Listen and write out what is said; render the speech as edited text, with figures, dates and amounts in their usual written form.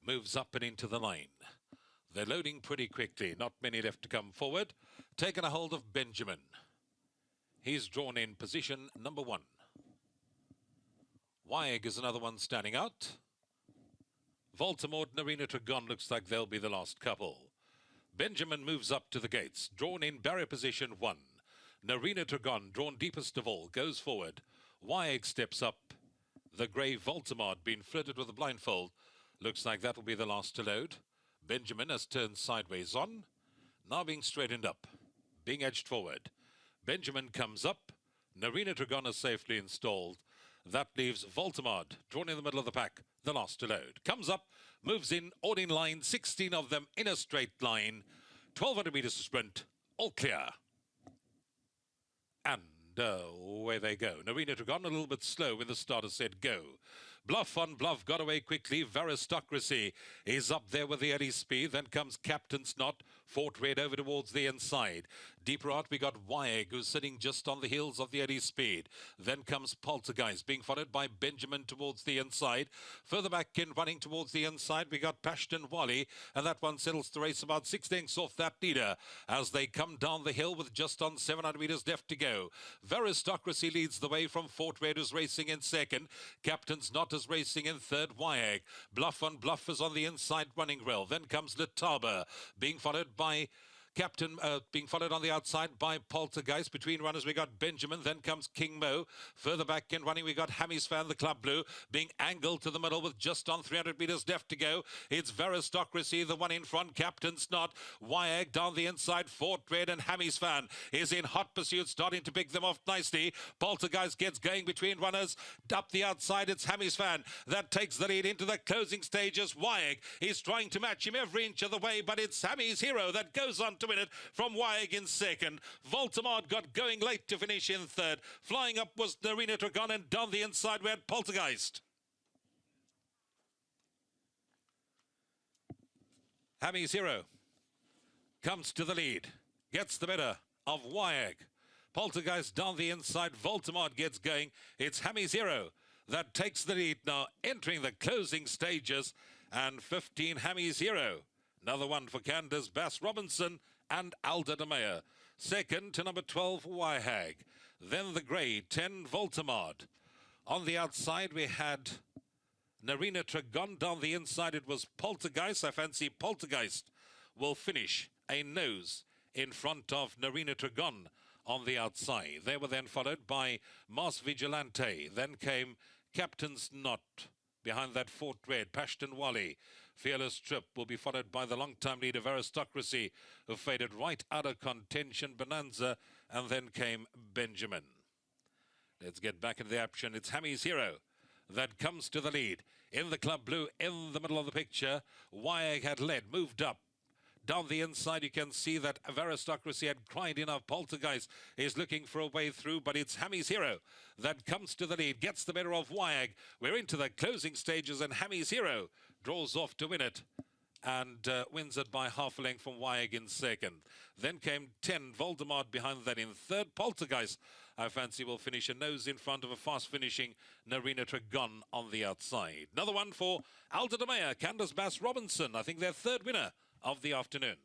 moves up and into the line. They're loading pretty quickly. Not many left to come forward. Taken a hold of Benjamin. He's drawn in position number 1. Wyeg is another one standing out. Baltimore, Narina Dragon looks like they'll be the last couple. Benjamin moves up to the gates, drawn in barrier position 1. Narina Dragon, drawn deepest of all, goes forward. Wyeg steps up. The grey Baltimore been flirted with a blindfold. Looks like that'll be the last to load. Benjamin has turned sideways on. Now being straightened up, being edged forward. Benjamin comes up. Narina Dragon is safely installed. That leaves Voltamard, drawn in the middle of the pack, the last to load. Comes up, moves in, all in line, 16 of them in a straight line. 1,200 meters to sprint, all clear. And away they go. Narina Dragon a little bit slow when the starter said go. Bluff on Bluff got away quickly. Aristocracy is up there with the early speed. Then comes Captain's Knot. Fort Red over towards the inside. Deeper out we got Wyeg, who's sitting just on the heels of the early speed. Then comes Poltergeist, being followed by Benjamin towards the inside. Further back in, running towards the inside, we got Pashton Wally, and that one settles the race about 6 lengths off that leader as they come down the hill with just on 700 meters left to go. Aristocracy leads the way from Fort Red, who's racing in second. Captain's Knot is racing in third. Wyeg. Bluff on Bluff is on the inside running rail. Then comes Letaba, being followed by Captain, being followed on the outside by Poltergeist. Between runners we got Benjamin, then comes King Mo. Further back in running we got HAMMIES Fan, the Club Blue, being angled to the middle with just on 300 meters left to go. It's Aristocracy, the one in front. Captain's Knot. Wyeg down the inside. Fort Red and HAMMIES Fan is in hot pursuit, starting to pick them off nicely. Poltergeist gets going between runners. Up the outside it's HAMMIES Fan that takes the lead into the closing stages. Wyeg is trying to match him every inch of the way, but it's HAMMIES Hero that goes on to win it from Wyeg in second. Voltamard got going late to finish in third. Flying up was Narina Dragon, and down the inside we had Poltergeist. HAMMIES Hero comes to the lead, gets the better of Wyeg. Poltergeist down the inside. Voltamard gets going. It's HAMMIES Hero that takes the lead now, entering the closing stages. And 15 HAMMIES Hero. Another one for Candace Bass Robinson and Alda de Meyer. Second to number 12, Wyeg. Then the grey, 10, Voltamard. On the outside, we had Narina Dragon. Down the inside, it was Poltergeist. I fancy Poltergeist will finish a nose in front of Narina Dragon on the outside. They were then followed by Mars Vigilante. Then came Captain's Knot. Behind that, Fort Red, Pashton Wally. Fearless Trip will be followed by the long-time leader of Aristocracy, who faded right out of contention, Bonanza, and then came Benjamin. Let's get back into the action. It's HAMMIES Hero that comes to the lead. In the Club Blue, in the middle of the picture, Wyeg had led, moved up. Down the inside, you can see that Aristocracy had cried enough. Poltergeist is looking for a way through, but it's HAMMIES Hero that comes to the lead, gets the better of Wyeg. We're into the closing stages, and HAMMIES Hero draws off to win it and wins it by half a length from Wyeg in second. Then came 10, Voldemort behind that in third. Poltergeist, I fancy, will finish a nose in front of a fast-finishing Narina Dragon on the outside. Another one for Alda de Meyer, Candace Bass Robinson. I think their third winner of the afternoon.